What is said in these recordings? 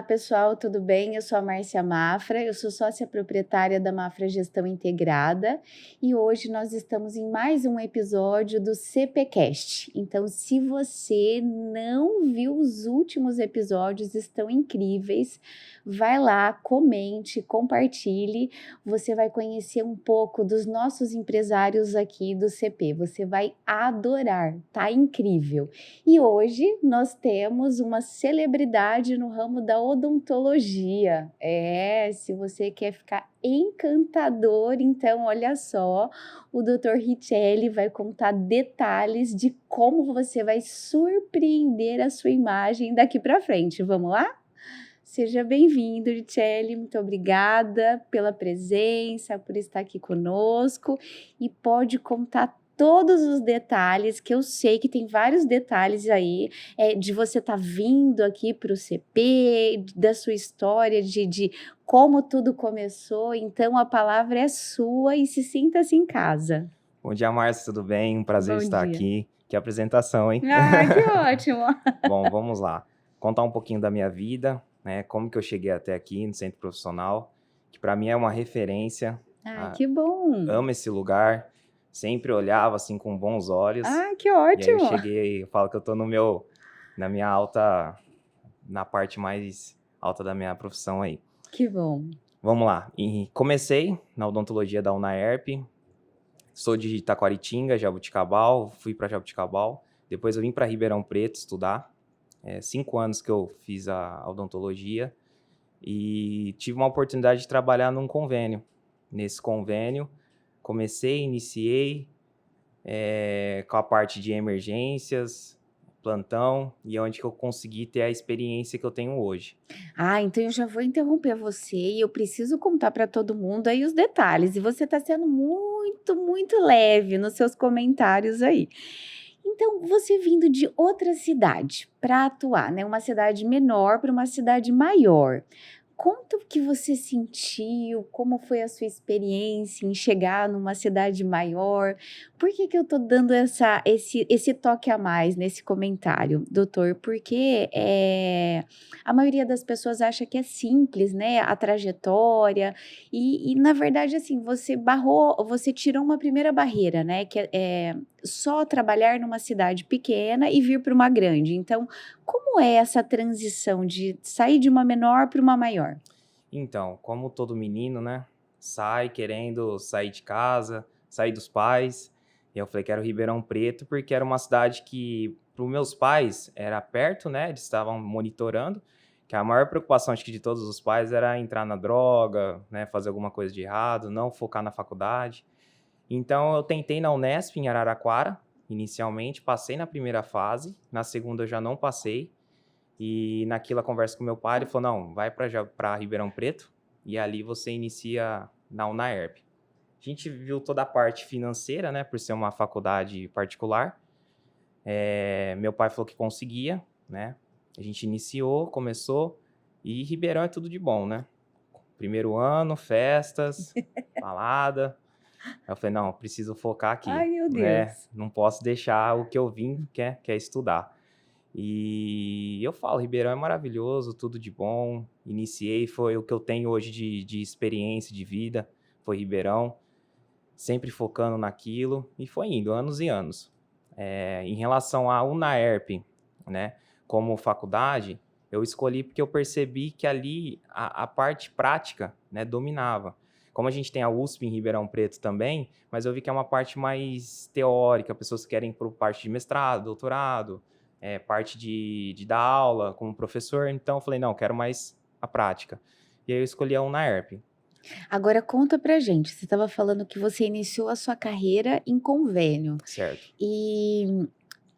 Olá, pessoal, tudo bem? Eu sou a Márcia Mafra, eu sou sócia proprietária da Mafra Gestão Integrada e hoje nós estamos em mais um episódio do CPcast. Então, se você não viu os últimos episódios, estão incríveis. Vai lá, comente, compartilhe. Você vai conhecer um pouco dos nossos empresários aqui do CP. Você vai adorar, tá incrível. E hoje nós temos uma celebridade no ramo da odontologia. Se você quer ficar encantador, então olha só, o Dr. Richelli vai contar detalhes de como você vai surpreender a sua imagem daqui para frente. Vamos lá? Seja bem-vindo, Richelli. Muito obrigada pela presença, por estar aqui conosco e pode contar todos os detalhes, que eu sei que tem vários detalhes aí, de você estar vindo aqui para o CP, da sua história, de como tudo começou. Então, a palavra é sua e se sinta-se em casa. Bom dia, Márcia, tudo bem? Um prazer Bom estar dia. aqui. Que apresentação, hein? Ah, que ótimo! Bom, vamos lá. Contar um pouquinho da minha vida, né? Como que eu cheguei até aqui no Centro Profissional, que para mim é uma referência. Ah, que bom! Amo esse lugar. Sempre olhava assim com bons olhos. Ah, que E aí eu ótimo! cheguei, eu falo que eu tô na parte mais alta da minha profissão aí. Que bom! Vamos lá. E comecei na odontologia da UNAERP. Sou de Taquaritinga, Jaboticabal, fui para Jaboticabal. Depois eu vim para Ribeirão Preto estudar. 5 anos que eu fiz a odontologia e tive uma oportunidade de trabalhar num convênio. Nesse convênio, iniciei com a parte de emergências, plantão, e é onde que eu consegui ter a experiência que eu tenho hoje. Ah, então eu já vou interromper você e eu preciso contar para todo mundo aí os detalhes. E você está sendo muito, muito leve nos seus comentários aí. Então, você vindo de outra cidade para atuar, né? Uma cidade menor para uma cidade maior. Conta o que você sentiu, como foi a sua experiência em chegar numa cidade maior. Por que eu tô dando esse toque a mais nesse comentário, doutor? Porque a maioria das pessoas acha que é simples, né, a trajetória e na verdade, assim, você tirou uma primeira barreira, né, que é só trabalhar numa cidade pequena e vir para uma grande. Então, como é essa transição de sair de uma menor para uma maior? Então, como todo menino, né, sai querendo sair de casa, sair dos pais. E eu falei que era o Ribeirão Preto, porque era uma cidade que, para os meus pais, era perto, né, eles estavam monitorando, que a maior preocupação, acho que de todos os pais, era entrar na droga, né, fazer alguma coisa de errado, não focar na faculdade. Então, eu tentei na Unesp, em Araraquara, inicialmente, passei na primeira fase, na segunda eu já não passei, e naquela conversa com meu pai, ele falou, não, vai para Ribeirão Preto, e ali você inicia na UNAERP. A gente viu toda a parte financeira, né, por ser uma faculdade particular. Meu pai falou que conseguia, né, a gente iniciou, começou, e Ribeirão é tudo de bom, né? Primeiro ano, festas, balada. Aí eu falei, não, preciso focar aqui. Ai, meu né? Deus. Não posso deixar o que eu vim, que é estudar. E eu falo, Ribeirão é maravilhoso, tudo de bom. Iniciei, foi o que eu tenho hoje de experiência, de vida, foi Ribeirão. Sempre focando naquilo e foi indo, anos e anos. Em relação à UNAERP, né, como faculdade, eu escolhi porque eu percebi que ali a parte prática, né, dominava. Como a gente tem a USP em Ribeirão Preto também, mas eu vi que é uma parte mais teórica, pessoas que querem por parte de mestrado, doutorado, parte de dar aula como professor, então eu falei, não, quero mais a prática. E aí eu escolhi a UNAERP. Agora conta pra gente, você estava falando que você iniciou a sua carreira em convênio. Certo. E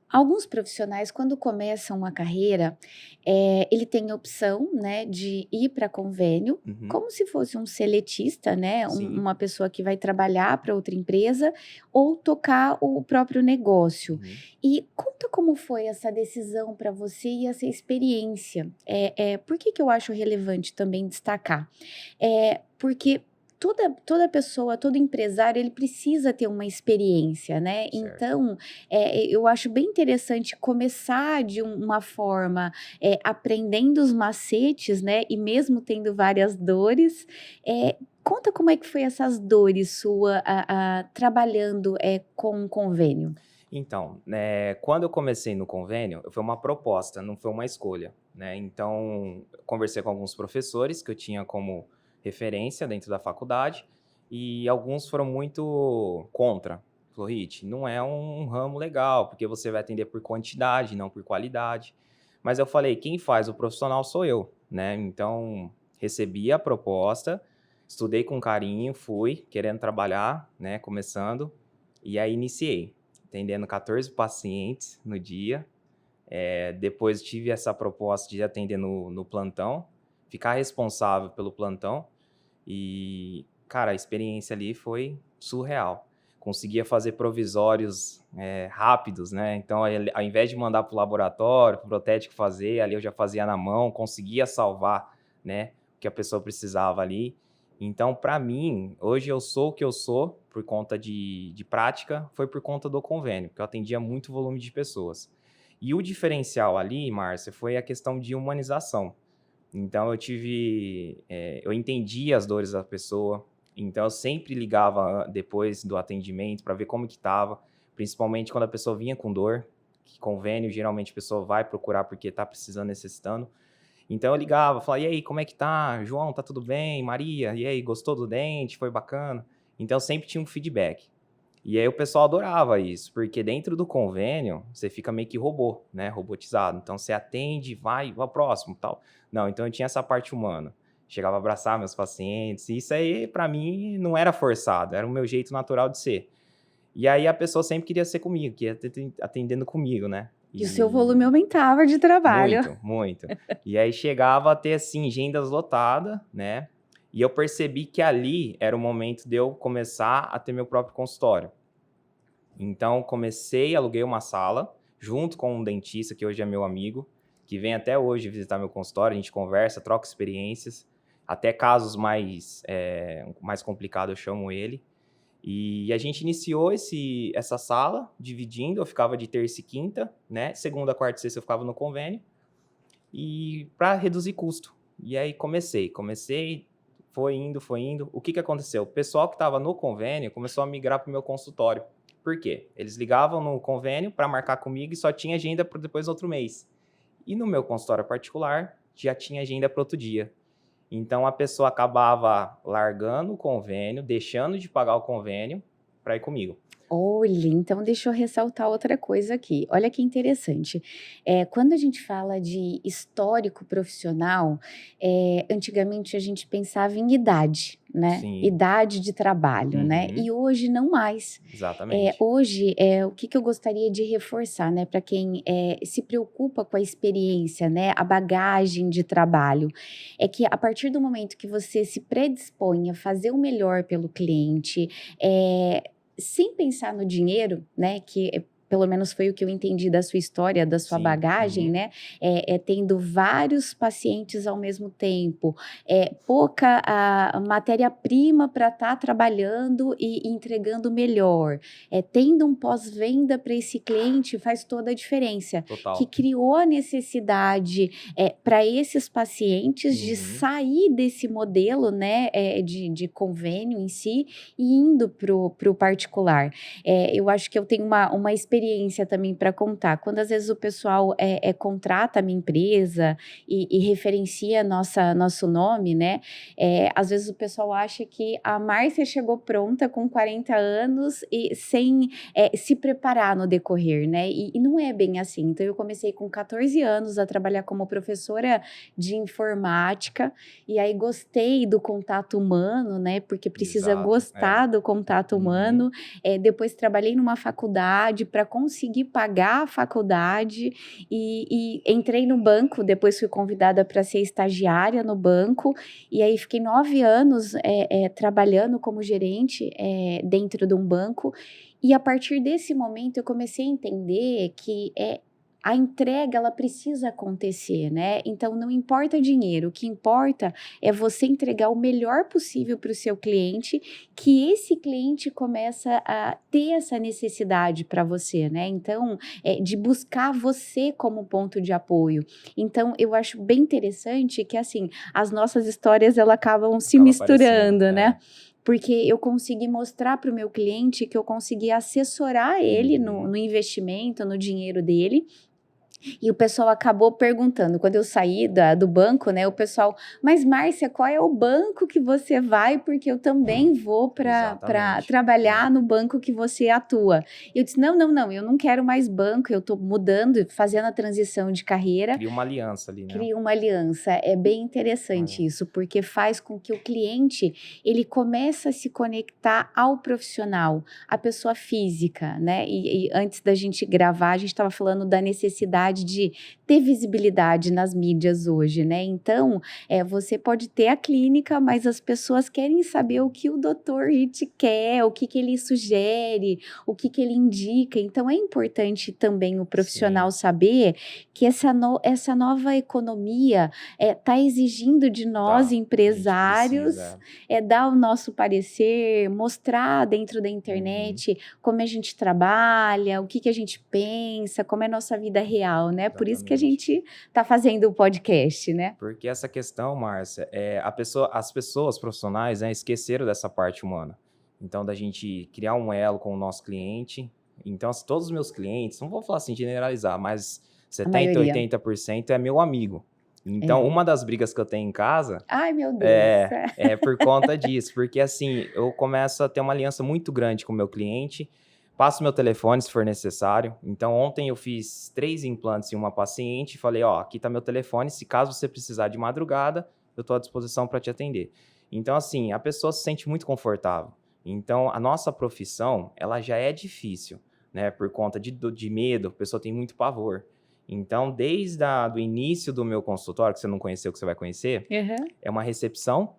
alguns profissionais, quando começam uma carreira, ele tem a opção, né, de ir para convênio, Uhum. como se fosse um seletista, né, Sim. uma pessoa que vai trabalhar para outra empresa ou tocar o próprio negócio. Uhum. E conta como foi essa decisão para você e essa experiência. Por que eu acho relevante também destacar? Porque toda pessoa, todo empresário, ele precisa ter uma experiência, né? Certo. Então, eu acho bem interessante começar de uma forma, aprendendo os macetes, né? E mesmo tendo várias dores, conta como é que foi essas dores sua trabalhando com um convênio. Então, quando eu comecei no convênio, foi uma proposta, não foi uma escolha, né? Então, eu conversei com alguns professores que eu tinha como referência dentro da faculdade e alguns foram muito contra. Falou, Rit, não é um ramo legal, porque você vai atender por quantidade, não por qualidade. Mas eu falei, quem faz o profissional sou eu, né? Então, recebi a proposta, estudei com carinho, fui querendo trabalhar, né? Começando, e aí iniciei atendendo 14 pacientes no dia. Depois tive essa proposta de atender no plantão, ficar responsável pelo plantão. E, cara, a experiência ali foi surreal. Conseguia fazer provisórios rápidos, né? Então, ao invés de mandar para o laboratório, para o protético fazer, ali eu já fazia na mão, conseguia salvar, né, o que a pessoa precisava ali. Então, para mim, hoje eu sou o que eu sou por conta de prática, foi por conta do convênio, porque eu atendia muito volume de pessoas. E o diferencial ali, Márcia, foi a questão de humanização. Então, eu entendi as dores da pessoa, então eu sempre ligava depois do atendimento para ver como que estava, principalmente quando a pessoa vinha com dor, que convênio, geralmente a pessoa vai procurar porque está precisando, necessitando. Então eu ligava, falava, e aí, como é que tá? João, tá tudo bem? Maria, e aí, gostou do dente? Foi bacana? Então sempre tinha um feedback. E aí o pessoal adorava isso, porque dentro do convênio você fica meio que robô, né? Robotizado. Então você atende, vai ao próximo, tal. Não, então eu tinha essa parte humana. Chegava a abraçar meus pacientes, e isso aí para mim não era forçado, era o meu jeito natural de ser. E aí a pessoa sempre queria ser comigo, que ia atendendo comigo, né? E o seu volume aumentava de trabalho. Muito, muito. E aí chegava a ter, assim, agendas lotadas, né? E eu percebi que ali era o momento de eu começar a ter meu próprio consultório. Então, aluguei uma sala, junto com um dentista, que hoje é meu amigo, que vem até hoje visitar meu consultório, a gente conversa, troca experiências, até casos mais complicados eu chamo ele. E a gente iniciou essa sala, dividindo, eu ficava de terça e quinta, né? Segunda, quarta e sexta eu ficava no convênio, e para reduzir custo. E aí comecei, foi indo. O que aconteceu? O pessoal que estava no convênio começou a migrar para o meu consultório. Por quê? Eles ligavam no convênio para marcar comigo e só tinha agenda para depois outro mês. E no meu consultório particular, já tinha agenda para outro dia. Então a pessoa acabava largando o convênio, deixando de pagar o convênio para ir comigo. Olha, então deixa eu ressaltar outra coisa aqui. Olha que interessante. Quando a gente fala de histórico profissional, antigamente a gente pensava em idade, né? Sim. Idade de trabalho, né? Uhum. E hoje não mais. Exatamente. Hoje, o que eu gostaria de reforçar, né? Para quem se preocupa com a experiência, né? A bagagem de trabalho, é que a partir do momento que você se predispõe a fazer o melhor pelo cliente, sem pensar no dinheiro, né, que pelo menos foi o que eu entendi da sua história, da sua Sim. bagagem, Uhum. né, tendo vários pacientes ao mesmo tempo, pouca matéria-prima para estar trabalhando e entregando melhor, tendo um pós-venda para esse cliente faz toda a diferença, que Total. criou a necessidade para esses pacientes de Uhum. sair desse modelo, né, de convênio em si e indo para o particular. Eu acho que eu tenho uma experiência também para contar. Quando às vezes o pessoal contrata a minha empresa e referencia nosso nome, né? Às vezes o pessoal acha que a Márcia chegou pronta com 40 anos e sem se preparar no decorrer, né? E não é bem assim. Então eu comecei com 14 anos a trabalhar como professora de informática e aí gostei do contato humano, né? Porque precisa Exato. gostar do contato Uhum. humano. Depois trabalhei numa faculdade para conseguir pagar a faculdade e entrei no banco. Depois fui convidada para ser estagiária no banco e aí fiquei 9 anos trabalhando como gerente dentro de um banco. E a partir desse momento eu comecei a entender que a entrega, ela precisa acontecer, né? Então, não importa dinheiro, o que importa é você entregar o melhor possível para o seu cliente, que esse cliente começa a ter essa necessidade para você, né? Então, de buscar você como ponto de apoio. Então, eu acho bem interessante que, assim, as nossas histórias, elas acabam se Acaba misturando, aparecendo, né? Porque eu consegui mostrar para o meu cliente que eu consegui assessorar ele no investimento, no dinheiro dele. E o pessoal acabou perguntando, quando eu saí do banco, né, o pessoal, mas Márcia, qual é o banco que você vai? Porque eu também vou para Exatamente. trabalhar no banco que você atua. E eu disse, não, eu não quero mais banco, eu estou mudando, fazendo a transição de carreira. Cria uma aliança ali, né? Cria uma aliança, é bem interessante isso, porque faz com que o cliente, ele comece a se conectar ao profissional, à pessoa física, né? E antes da gente gravar, a gente estava falando da necessidade de ter visibilidade nas mídias hoje, né? Então, você pode ter a clínica, mas as pessoas querem saber o que o Dr. Hit quer, o que ele sugere, o que ele indica. Então, é importante também o profissional saber que essa nova economia está exigindo de nós, Tá, empresários, precisa. dar o nosso parecer, mostrar dentro da internet como a gente trabalha, o que a gente pensa, como é a nossa vida real, né? Por isso que a Exatamente. gente está fazendo o podcast, né? Porque essa questão, Márcia, as pessoas profissionais, né, esqueceram dessa parte humana. Então, da gente criar um elo com o nosso cliente. Então, assim, todos os meus clientes, não vou falar assim, generalizar, mas A 70, maioria. 80% é meu amigo. Então, É. uma das brigas que eu tenho em casa Ai, meu Deus. é por conta disso. Porque, assim, eu começo a ter uma aliança muito grande com o meu cliente, passo meu telefone se for necessário. Então, ontem eu fiz 3 implantes em uma paciente e falei, ó, aqui tá meu telefone, se caso você precisar de madrugada, eu tô à disposição para te atender. Então, assim, a pessoa se sente muito confortável. Então, a nossa profissão, ela já é difícil, né? Por conta de medo, a pessoa tem muito pavor. Então, desde o início do meu consultório, que você não conheceu, que você vai conhecer, é uma recepção.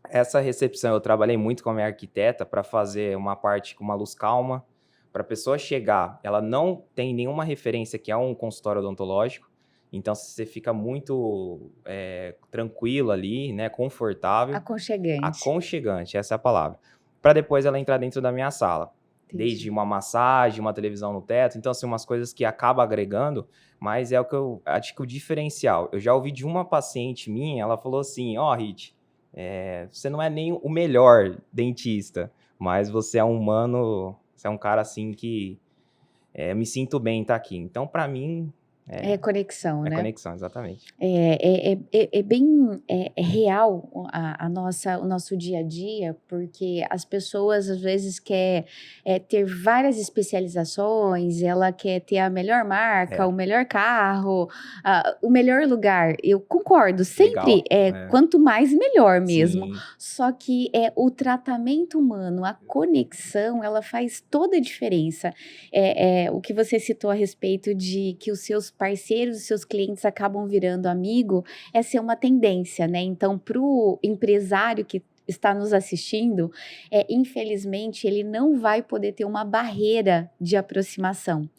Essa recepção eu trabalhei muito com a minha arquiteta para fazer uma parte com uma luz calma, para a pessoa chegar, ela não tem nenhuma referência que é um consultório odontológico, então você fica muito tranquilo ali, né, confortável, aconchegante, essa é a palavra, para depois ela entrar dentro da minha sala. Entendi. Desde uma massagem, uma televisão no teto, então assim, umas coisas que acaba agregando, mas é o que eu acho que o diferencial. Eu já ouvi de uma paciente minha, ela falou assim, ó, Rit, você não é nem o melhor dentista, mas você é um humano, você é um cara assim que me sinto bem em estar aqui. Então, para mim, É conexão, é né? conexão, exatamente. É bem real o nosso dia a dia, porque as pessoas às vezes quer ter várias especializações, ela quer ter a melhor marca, o melhor carro, o melhor lugar. Eu concordo, sempre Legal, quanto mais melhor mesmo. Sim. Só que o tratamento humano, a conexão, ela faz toda a diferença. O que você citou a respeito de que os seus parceiros, os seus clientes acabam virando amigo, essa é uma tendência, né? Então, para o empresário que está nos assistindo, infelizmente, ele não vai poder ter uma barreira de aproximação.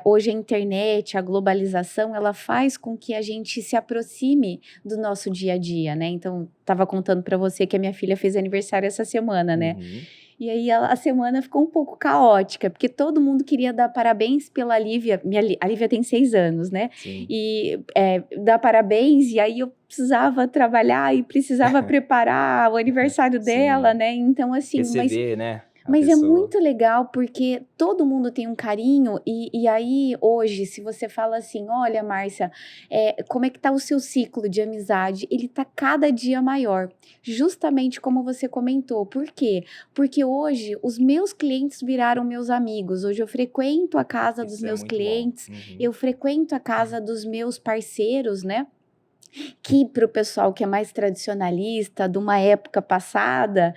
Hoje a internet, a globalização, ela faz com que a gente se aproxime do nosso dia a dia, né? Então, estava contando para você que a minha filha fez aniversário essa semana, né? E aí a semana ficou um pouco caótica, porque todo mundo queria dar parabéns pela Lívia. A Lívia tem 6 anos, né? Sim. E dar parabéns, e aí eu precisava trabalhar e precisava preparar o aniversário dela, né? Então, assim... Receber, né? Mas é muito legal porque todo mundo tem um carinho e aí hoje, se você fala assim, olha, Márcia, como é que tá o seu ciclo de amizade? Ele tá cada dia maior, justamente como você comentou. Por quê? Porque hoje os meus clientes viraram meus amigos. Hoje eu frequento a casa dos meus clientes, eu frequento a casa dos meus parceiros, né? que para o pessoal que é mais tradicionalista, de uma época passada,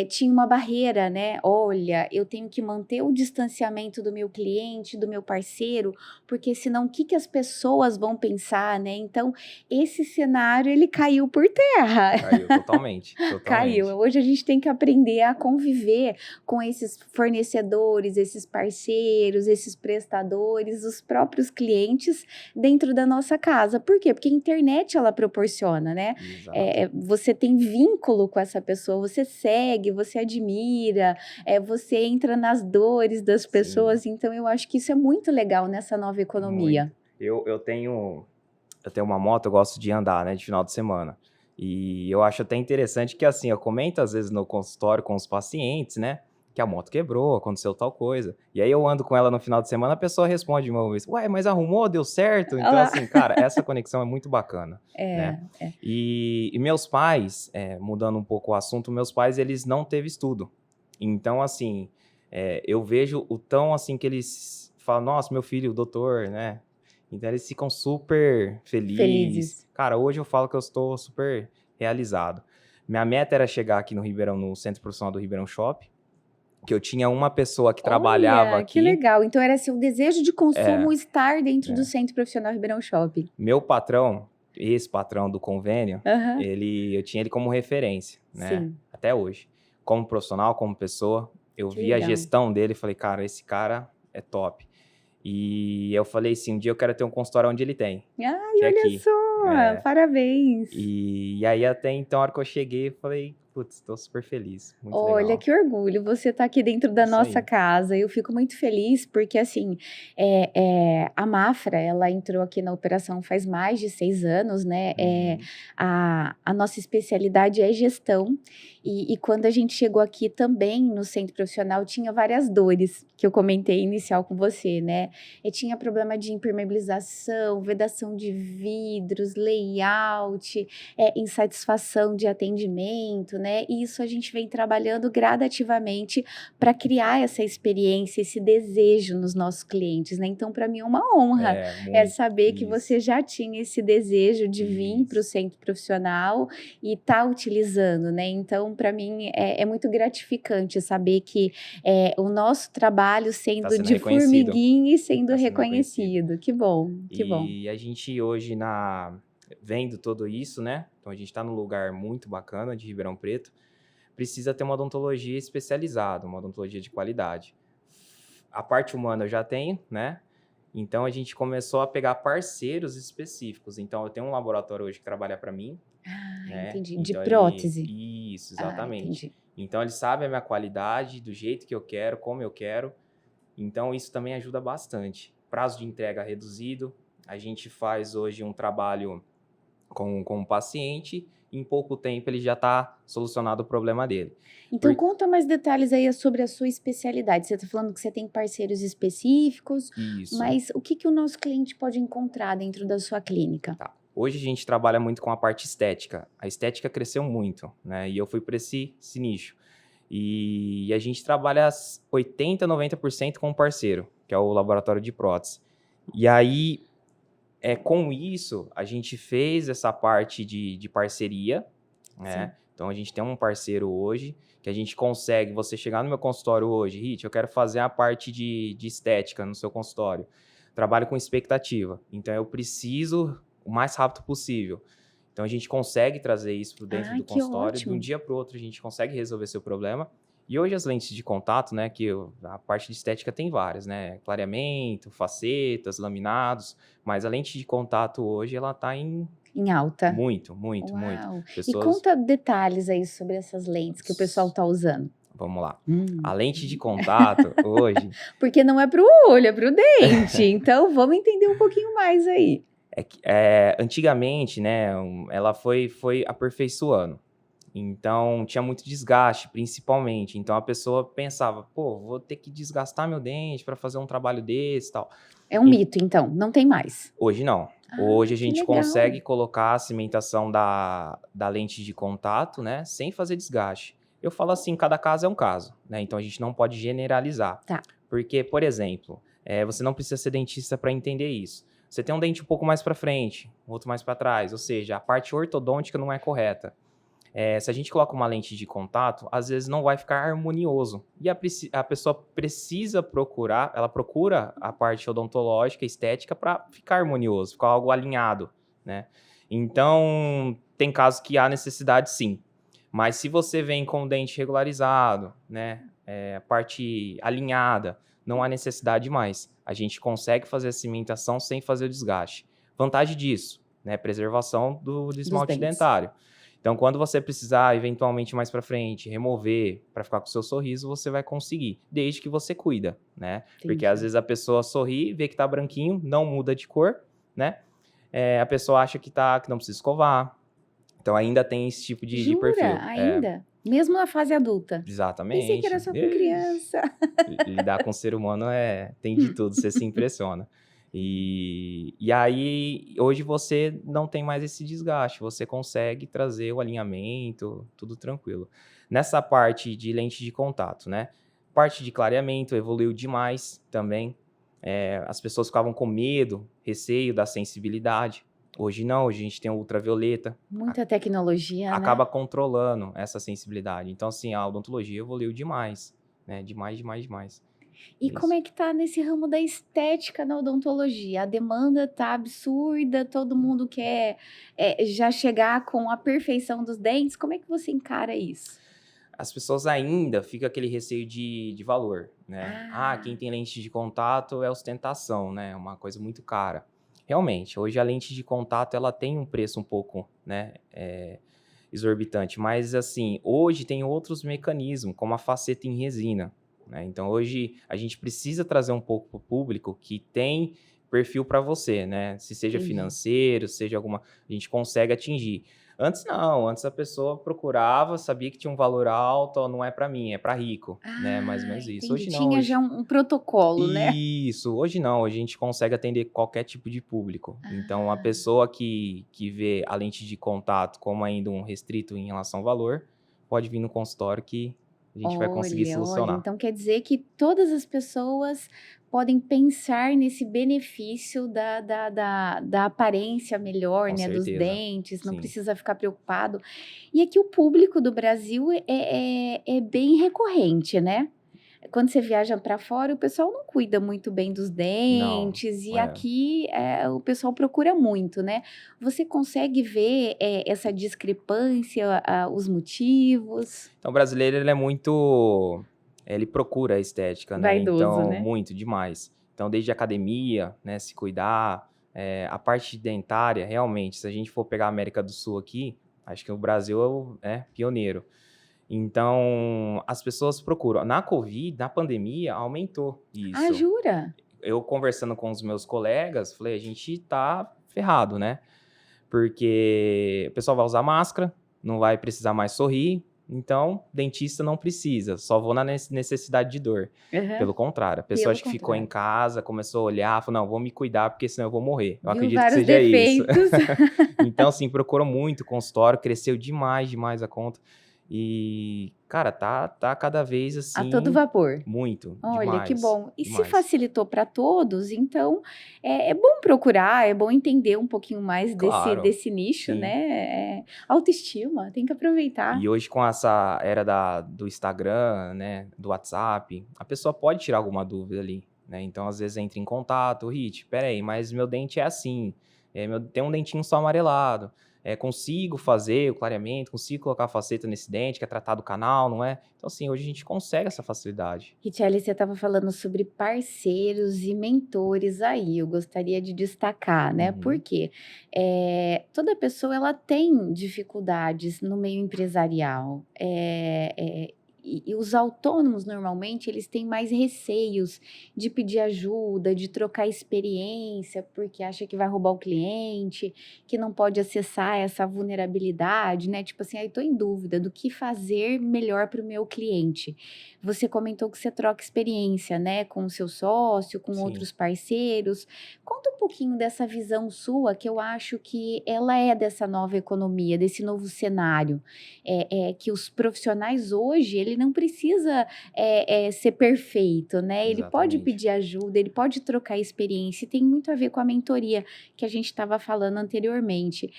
tinha uma barreira, né? Olha, eu tenho que manter o distanciamento do meu cliente, do meu parceiro, porque senão o que que as pessoas vão pensar, né? Então, esse cenário, ele caiu por terra. Caiu totalmente, Caiu. totalmente. Hoje a gente tem que aprender a conviver com esses fornecedores, esses parceiros, esses prestadores, os próprios clientes dentro da nossa casa. Por quê? Porque a internet ela proporciona, né? Exato. Você tem vínculo com essa pessoa, você segue, você admira, você entra nas dores das Sim, pessoas. Então eu acho que isso é muito legal nessa nova muito. economia. Eu tenho uma moto, eu gosto de andar, né, de final de semana. E eu acho até interessante que, assim, eu comento às vezes no consultório com os pacientes, né, que a moto quebrou, aconteceu tal coisa. E aí eu ando com ela no final de semana, a pessoa responde uma vez, ué, mas arrumou, deu certo? Olha Então, lá. assim, cara, essa conexão é muito bacana, né? É. E meus pais, mudando um pouco o assunto, meus pais, eles não teve estudo. Então, assim, eu vejo o tão, assim, que eles falam, nossa, meu filho, doutor, né? Então eles ficam super felizes. Felizes. Cara, hoje eu falo que eu estou super realizado. Minha meta era chegar aqui no Ribeirão, no Centro Profissional do Ribeirão Shopping, que eu tinha uma pessoa que trabalhava Olha, que aqui. legal. Então era seu desejo de consumo É, estar dentro do é. Centro Profissional Ribeirão Shopping. Meu patrão, ex-patrão do convênio, Aham. eu tinha ele como referência, né? Sim, Até hoje. Como profissional, como pessoa, eu que vi a legal. gestão dele e falei, cara, esse cara é top. E eu falei assim, um dia eu quero ter um consultório onde ele tem, Ai, que é olha aqui. só, É, parabéns. e aí até então, a hora que eu cheguei, eu falei, putz, estou super feliz, muito Olha, legal. que orgulho você tá aqui dentro da Isso nossa aí. casa. Eu fico muito feliz porque, assim, a Mafra, ela entrou aqui na operação faz mais de 6 anos, né? Uhum, A nossa especialidade é gestão. E quando a gente chegou aqui também no centro profissional, tinha várias dores que eu comentei inicial com você, né? E tinha problema de impermeabilização, vedação de vidros, layout, insatisfação de atendimento, né? E isso a gente vem trabalhando gradativamente para criar essa experiência, esse desejo nos nossos clientes, né? Então, para mim é uma honra muito, saber que isso, você já tinha esse desejo de vir para o isso. centro profissional e tá utilizando, né? Então, para mim é muito gratificante saber que o nosso trabalho Tá sendo sendo de reconhecido, formiguinha e sendo tá sendo reconhecido. reconhecido. Que bom, que bom. E a gente hoje, vendo tudo isso, né? Então a gente tá num lugar muito bacana de Ribeirão Preto, precisa ter uma odontologia especializada, uma odontologia de qualidade. A parte humana eu já tenho, né? Então a gente começou a pegar parceiros específicos. Então eu tenho um laboratório hoje que trabalha para mim, Ah, né? entendi. De Então prótese. isso, Ah, exatamente. entendi. Então ele sabe a minha qualidade, do jeito que eu quero, como eu quero. Então isso também ajuda bastante. Prazo de entrega reduzido. A gente faz hoje um trabalho com o paciente. Em pouco tempo ele já está solucionado o problema dele. Então Por conta mais detalhes aí sobre a sua especialidade. Você está falando que você tem parceiros específicos, isso. mas o que que o nosso cliente pode encontrar dentro da sua clínica? Tá. Hoje a gente trabalha muito com a parte estética. A estética cresceu muito, né? E eu fui para esse nicho. E a gente trabalha 80, 90% com o parceiro, que é o laboratório de prótese. E aí, com isso, a gente fez essa parte de parceria, Sim. né? Então a gente tem um parceiro hoje que a gente consegue, você chegar no meu consultório hoje, Rit, eu quero fazer a parte de estética no seu consultório. Trabalho com expectativa. Então eu preciso o mais rápido possível. Então a gente consegue trazer isso para dentro Ai, do que consultório, de um ótimo. dia para o outro a gente consegue resolver seu problema. E hoje as lentes de contato, né, a parte de estética tem várias, né, clareamento, facetas, laminados, mas a lente de contato hoje ela tá em Em alta. muito, muito, muito. Uau. E Pessoas, conta detalhes aí sobre essas lentes que o pessoal está usando. vamos lá. Hum. A lente de contato hoje Porque não é para o olho, é para o dente. Então vamos entender um pouquinho mais aí. antigamente, né, ela foi aperfeiçoando. Então, tinha muito desgaste, principalmente. Então, a pessoa pensava, pô, vou ter que desgastar meu dente para fazer um trabalho desse e tal. É um E mito, então, não tem mais. hoje não. Ah, Hoje a que gente legal. consegue colocar a cimentação da lente de contato, né, sem fazer desgaste. Eu falo assim, cada caso é um caso, né? Então, a gente não pode generalizar. Tá. Porque, por exemplo, você não precisa ser dentista para entender isso. você tem um dente um pouco mais para frente, outro mais para trás, ou seja, a parte ortodôntica não é correta. Se a gente coloca uma lente de contato, às vezes não vai ficar harmonioso. E a pessoa precisa procurar, ela procura a parte odontológica, estética, para ficar harmonioso, ficar algo alinhado, né? Então, tem casos que há necessidade, sim. Mas se você vem com o dente regularizado, né, a parte alinhada, não há necessidade mais. A gente consegue fazer a cimentação sem fazer o desgaste. Vantagem disso, né, preservação do Dos esmalte dentes. dentário. Então, quando você precisar, eventualmente, mais para frente, remover para ficar com o seu sorriso, você vai conseguir, desde que você cuida, né? Porque às Entendi. vezes a pessoa sorri, vê que tá branquinho, não muda de cor, né? A pessoa acha que não precisa escovar. Então, ainda tem esse tipo de Jura? perfil. Ainda? Mesmo na fase adulta? Pensei que era Exatamente. só com criança. Lidar com o ser humano tem de tudo, você se impressiona. E aí, hoje você não tem mais esse desgaste, você consegue trazer o alinhamento, tudo tranquilo. Nessa parte de lente de contato, né? Parte de clareamento evoluiu demais também. As pessoas ficavam com medo, receio da sensibilidade. Hoje não, hoje a gente tem o ultravioleta, Muita tecnologia, né? acaba controlando essa sensibilidade. Então, assim, a odontologia evoluiu demais, né? Demais, demais, demais. E como Isso. é que tá nesse ramo da estética na odontologia? A demanda tá absurda, todo mundo quer já chegar com a perfeição dos dentes. Como é que você encara isso? As pessoas ainda ficam aquele receio de valor, né? Quem tem lente de contato é ostentação, né? É uma coisa muito cara. Realmente, hoje a lente de contato ela tem um preço um pouco, né, exorbitante, mas assim, hoje tem outros mecanismos, como a faceta em resina, né? Então hoje a gente precisa trazer um pouco para o público que tem perfil para você, né? Se seja Entendi. financeiro, seja a gente consegue atingir. Antes não, antes a pessoa procurava, sabia que tinha um valor alto, ó, não é para mim, é para rico, né? Mais ou menos isso. Entendi. Hoje não, Tinha já um protocolo, né? isso, hoje não, hoje a gente consegue atender qualquer tipo de público. Então, a Ah, pessoa que vê a lente de contato como ainda um restrito em relação ao valor, pode vir no consultório que a gente vai conseguir olha, solucionar. então quer dizer que todas as pessoas podem pensar nesse benefício da aparência melhor, Com né, dos certeza, dentes, não sim. precisa ficar preocupado. E aqui o público do Brasil é bem recorrente, né? Quando você viaja para fora, o pessoal não cuida muito bem dos Não, dentes, e é. aqui o pessoal procura muito, né? Você consegue ver essa discrepância, os motivos? Então, o brasileiro, ele é muito... Ele procura a estética, né? Vaidoso, Então, né? muito, demais. Então, desde a academia, né? Se cuidar. A parte dentária, realmente, se a gente for pegar a América do Sul aqui, acho que o Brasil é pioneiro. Então, as pessoas procuram. Na Covid, na pandemia, aumentou Ah, isso. jura? Eu conversando com os meus colegas, falei, a gente tá ferrado, né? Porque o pessoal vai usar máscara, não vai precisar mais sorrir, então dentista não precisa, só vou na necessidade de dor. Aham. Pelo contrário, a pessoa Pelo acho que ficou em contrário. casa, começou a olhar, falou, não, vou me cuidar porque senão eu vou morrer. Eu Viu acredito que vários seja isso. defeitos. Então, assim, procurou muito o consultório, cresceu demais, demais a conta. E, cara, tá cada vez A todo assim, vapor. muito, Olha, que demais, bom. E se demais. facilitou para todos, então é bom procurar, é bom entender um pouquinho mais Claro, desse nicho, sim. né? Autoestima, tem que aproveitar. E hoje com essa era do Instagram, né, do WhatsApp, a pessoa pode tirar alguma dúvida ali, né? Então, às vezes entra em contato, Rit, peraí, mas meu dente é assim, tem um dentinho só amarelado, consigo fazer o clareamento, consigo colocar a faceta nesse dente, que é tratado canal, não é? Então, assim, hoje a gente consegue essa facilidade. Richelle, você estava falando sobre parceiros e mentores aí, eu gostaria de destacar, né? Uhum, Porque toda pessoa ela tem dificuldades no meio empresarial. E os autônomos, normalmente, eles têm mais receios de pedir ajuda, de trocar experiência, porque acha que vai roubar o cliente, que não pode acessar essa vulnerabilidade, né? Tipo assim, aí estou em dúvida do que fazer melhor para o meu cliente. Você comentou que você troca experiência, né, com o seu sócio, com sim. outros parceiros. Conta um pouquinho dessa visão sua, que eu acho que ela dessa nova economia, desse novo cenário, que os profissionais hoje, ele não precisa ser perfeito, né? Ele pode Exatamente. pedir ajuda, ele pode trocar experiência, e tem muito a ver com a mentoria que a gente estava falando anteriormente.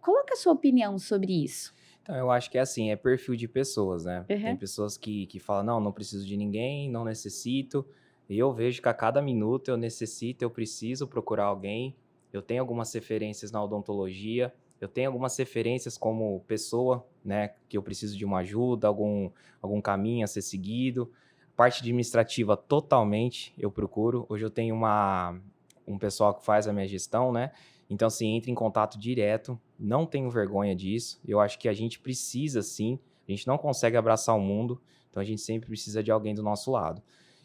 Coloca a sua opinião sobre isso. Então, eu acho que é assim, é perfil de pessoas, né? Tem Uhum. pessoas que falam, não, não preciso de ninguém, não necessito. E eu vejo que a cada minuto eu necessito, eu preciso procurar alguém. Eu tenho algumas referências na odontologia, eu tenho algumas referências como pessoa, né? Que eu preciso de uma ajuda, algum caminho a ser seguido. Parte administrativa, totalmente, eu procuro. Hoje eu tenho um pessoal que faz a minha gestão, né? Então, assim, entre em contato direto, não tenho vergonha disso. Eu acho que a gente precisa, sim. A gente não consegue abraçar o mundo, então a gente sempre precisa de alguém do nosso lado.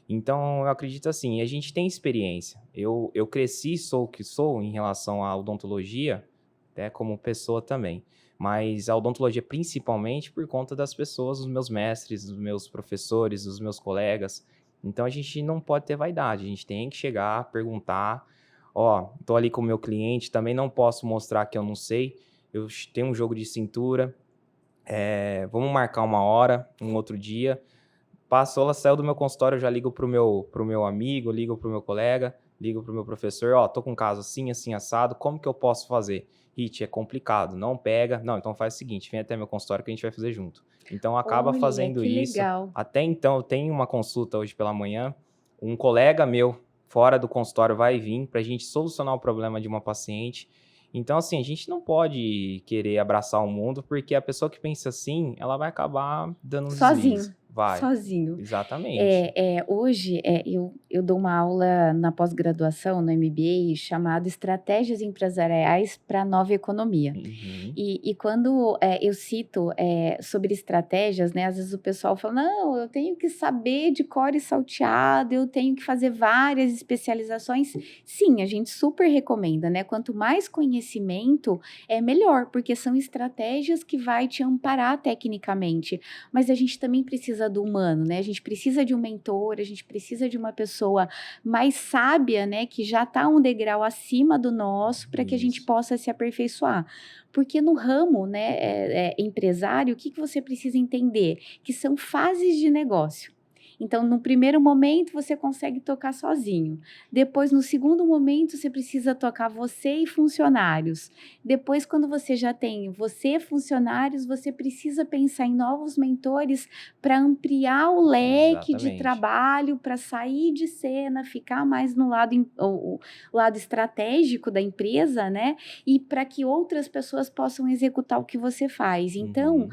Então, eu acredito assim, a gente tem experiência. Eu cresci, sou o que sou em relação à odontologia, até como pessoa também. Mas a odontologia principalmente por conta das pessoas, dos meus mestres, dos meus professores, dos meus colegas. Então, a gente não pode ter vaidade, a gente tem que chegar, perguntar, ó, tô ali com o meu cliente, também não posso mostrar que eu não sei, eu tenho um jogo de cintura, vamos marcar uma hora, um outro dia. Passou, ela saiu do meu consultório, eu já ligo pro meu amigo, ligo pro meu colega, ligo pro meu professor, ó, tô com um caso assim, assim, assado, como que eu posso fazer? Hit, é complicado, não pega, não, então faz o seguinte, vem até meu consultório que a gente vai fazer junto. Então acaba Olha, fazendo que isso, legal. até então eu tenho uma consulta hoje pela manhã, um colega meu fora do consultório vai vir pra gente solucionar o problema de uma paciente. Então, assim, a gente não pode querer abraçar o mundo, porque a pessoa que pensa assim, ela vai acabar dando um deslize. Sozinho, Vai. sozinho. Exatamente. Hoje, eu dou uma aula na pós-graduação, no MBA, chamado Estratégias Empresariais para a Nova Economia. Uhum. E quando eu cito sobre estratégias, né, às vezes o pessoal fala, não, eu tenho que saber de cor e salteado, eu tenho que fazer várias especializações. Sim, a gente super recomenda, né? Quanto mais conhecimento, é melhor, porque são estratégias que vai te amparar tecnicamente. Mas a gente também precisa do humano, né? A gente precisa de um mentor, a gente precisa de uma pessoa mais sábia, né? Que já está um degrau acima do nosso para que a gente Isso. possa se aperfeiçoar. Porque no ramo, né, empresário, o que você precisa entender? Que são fases de negócio. Então, no primeiro momento, você consegue tocar sozinho. Depois, no segundo momento, você precisa tocar você e funcionários. Depois, quando você já tem você, funcionários, você precisa pensar em novos mentores para ampliar o leque de Exatamente. trabalho, para sair de cena, ficar mais no lado, o lado estratégico da empresa, né? E para que outras pessoas possam executar o que você faz. Então, Uhum.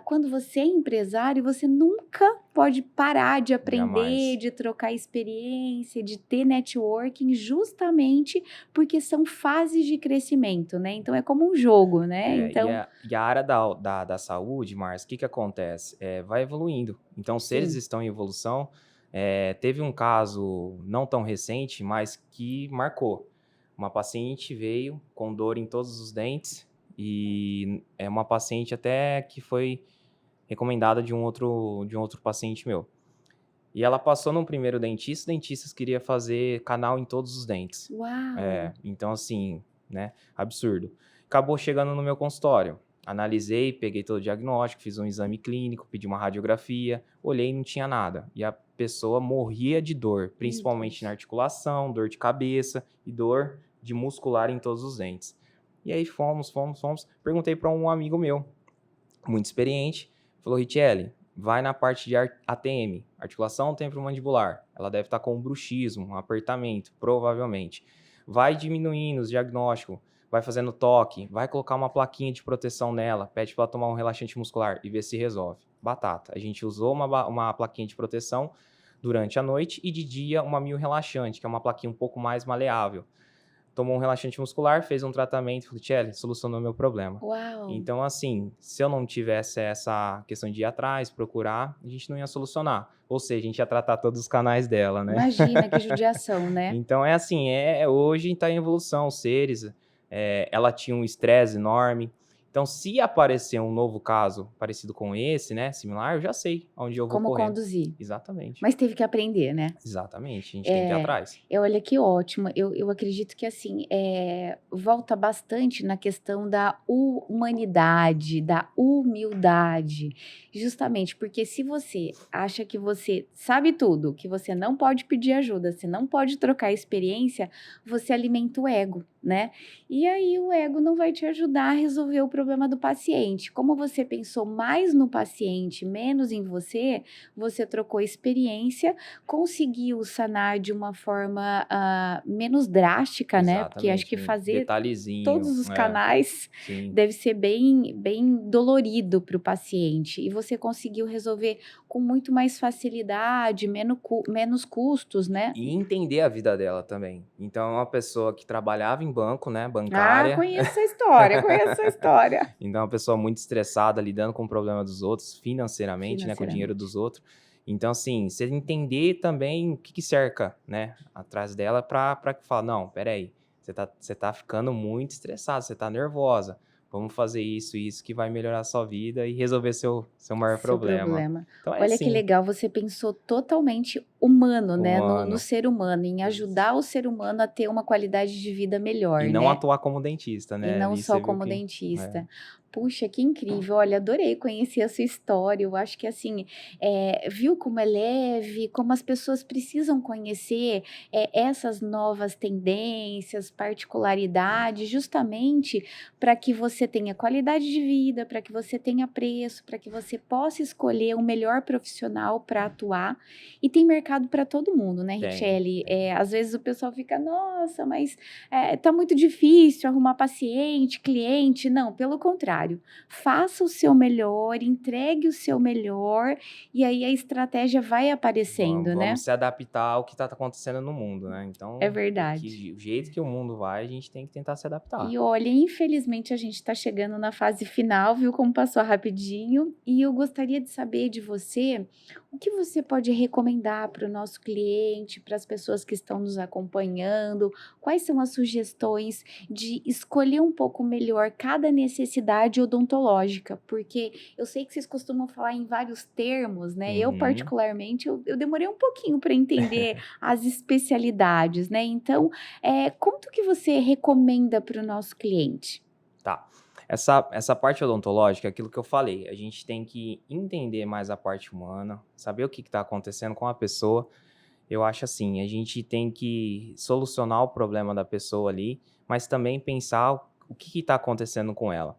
quando você é empresário, você nunca pode parar de aprender, Jamais. de trocar experiência, de ter networking, justamente porque são fases de crescimento, né? Então é como um jogo, né? É, e Então, a área da saúde, Márcio, o que que acontece? Vai evoluindo. Então, se eles sim. estão em evolução, teve um caso não tão recente, mas que marcou. Uma paciente veio com dor em todos os dentes e é uma paciente até que foi recomendada de um outro paciente meu. E ela passou num primeiro dentista, o dentista queria fazer canal em todos os dentes. Uau! Então assim, né, absurdo. Acabou chegando no meu consultório, analisei, peguei todo o diagnóstico, fiz um exame clínico, pedi uma radiografia, olhei e não tinha nada. E a pessoa morria de dor, Meu principalmente na Deus. articulação, dor de cabeça e dor de muscular em todos os dentes. E aí fomos. Perguntei para um amigo meu, muito experiente, falou: Richelli, vai na parte de ATM, articulação temporomandibular. Ela deve estar com um bruxismo, um apertamento, provavelmente. Vai diminuindo os diagnósticos, vai fazendo toque, vai colocar uma plaquinha de proteção nela, pede para ela tomar um relaxante muscular e ver se resolve. Batata. A gente usou uma plaquinha de proteção durante a noite e de dia uma mil relaxante, que é uma plaquinha um pouco mais maleável. Tomou um relaxante muscular, fez um tratamento, falei, Tchelle, solucionou meu problema. Uau! Então, assim, se eu não tivesse essa questão de ir atrás, procurar, a gente não ia solucionar. Ou seja, a gente ia tratar todos os canais dela, né? Imagina que judiação, né? Então, é assim, hoje está em evolução, os seres, ela tinha um estresse enorme. Então, se aparecer um novo caso parecido com esse, né, similar, eu já sei onde eu vou Como correr. conduzir. Exatamente. Mas teve que aprender, né? Exatamente, a gente tem que ir atrás. Olha que ótimo. Eu acredito que assim, volta bastante na questão da humanidade, da humildade. Justamente porque se você acha que você sabe tudo, que você não pode pedir ajuda, você não pode trocar experiência, você alimenta o ego, né? E aí o ego não vai te ajudar a resolver o problema do paciente. Como você pensou mais no paciente, menos em você, você trocou experiência, conseguiu sanar de uma forma menos drástica, né? Porque acho que Exatamente, fazer detalhezinho, todos os canais sim. deve ser bem, bem dolorido para o paciente. E você conseguiu resolver com muito mais facilidade, menos custos, né? E entender a vida dela também. Então, é uma pessoa que trabalhava em banco, né, Ah, bancária. conheço a história, conheço a história. Então, é uma pessoa muito estressada, lidando com o problema dos outros, financeiramente, né, com o dinheiro Financeiramente. dos outros. Então, assim, você entender também o que cerca, né, atrás dela pra falar, não, peraí, você tá ficando muito estressado, você tá nervosa. Vamos fazer isso que vai melhorar a sua vida e resolver seu maior Seu problema. problema. Então, é Olha que assim, legal, você pensou totalmente humano, né? No humano. ser humano, em Isso. ajudar o ser humano a ter uma qualidade de vida melhor, E não né? atuar como dentista, E né? não Ali só você viu como que. dentista. Puxa, que incrível. Olha, adorei conhecer a sua história. Eu acho que, assim, viu como é leve, como as pessoas precisam conhecer essas novas tendências, particularidades, justamente para que você tenha qualidade de vida, para que você tenha preço, para que você possa escolher o melhor profissional para atuar. E tem mercado para todo mundo, né, Tem, Richelle? tem. Às vezes o pessoal fica, nossa, mas tá muito difícil arrumar paciente, cliente. Não, pelo contrário. Faça o seu melhor, entregue o seu melhor e aí a estratégia vai aparecendo, né? Vamos se adaptar ao que está acontecendo no mundo, né? É Então, verdade. o jeito que o mundo vai, a gente tem que tentar se adaptar. E olha, infelizmente a gente está chegando na fase final, viu como passou rapidinho? E eu gostaria de saber de você o que você pode recomendar para o nosso cliente, para as pessoas que estão nos acompanhando, quais são as sugestões de escolher um pouco melhor cada necessidade odontológica, porque eu sei que vocês costumam falar em vários termos, né? Eu, Uhum. particularmente, eu demorei um pouquinho para entender as especialidades, né? Então, quanto que você recomenda para o nosso cliente? Tá. Essa parte odontológica é aquilo que eu falei. A gente tem que entender mais a parte humana, saber o que está acontecendo com a pessoa. Eu acho assim, a gente tem que solucionar o problema da pessoa ali, mas também pensar o que está acontecendo com ela.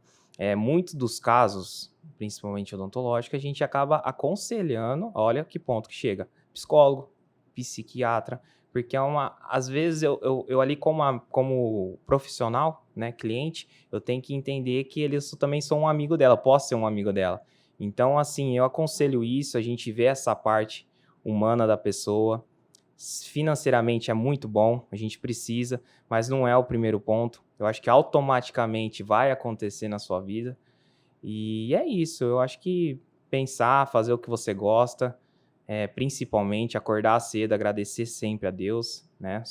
Muitos dos casos, principalmente odontológicos, a gente acaba aconselhando, olha que ponto que chega, psicólogo, psiquiatra, porque às vezes eu ali como profissional, né, cliente, eu tenho que entender que também sou um amigo dela, posso ser um amigo dela. Então, assim, eu aconselho isso, a gente vê essa parte humana da pessoa. Financeiramente é muito bom, a gente precisa, mas não é o primeiro ponto. Eu acho que automaticamente vai acontecer na sua vida. E é isso, eu acho que pensar, fazer o que você gosta, principalmente acordar cedo, agradecer sempre a Deus, né?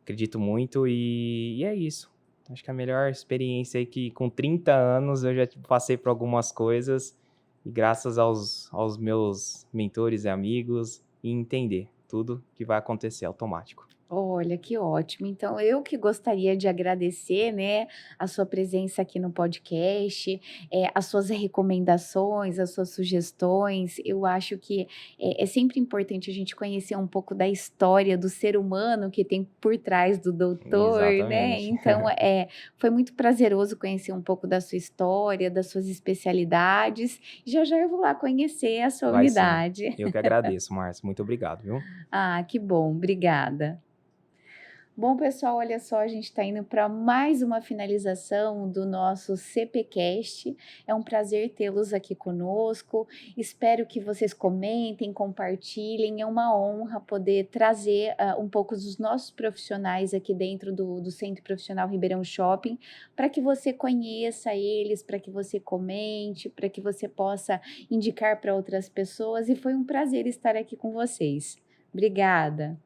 Acredito muito e é isso. Acho que a melhor experiência é que com 30 anos eu já passei por algumas coisas e graças aos meus mentores e amigos e entender tudo que vai acontecer automático. Olha, que ótimo. Então, eu que gostaria de agradecer, né, a sua presença aqui no podcast, as suas recomendações, as suas sugestões. Eu acho que é sempre importante a gente conhecer um pouco da história do ser humano que tem por trás do doutor, né? Exatamente. Então, foi muito prazeroso conhecer um pouco da sua história, das suas especialidades. Já já eu vou lá conhecer a sua Vai sim. unidade. Eu que agradeço, Márcio. Muito obrigado, viu? Ah, que bom. Obrigada. Bom, pessoal, olha só, a gente está indo para mais uma finalização do nosso CPcast. É um prazer tê-los aqui conosco. Espero que vocês comentem, compartilhem. É uma honra poder trazer um pouco dos nossos profissionais aqui dentro do Centro Profissional Ribeirão Shopping, para que você conheça eles, para que você comente, para que você possa indicar para outras pessoas. E foi um prazer estar aqui com vocês. Obrigada.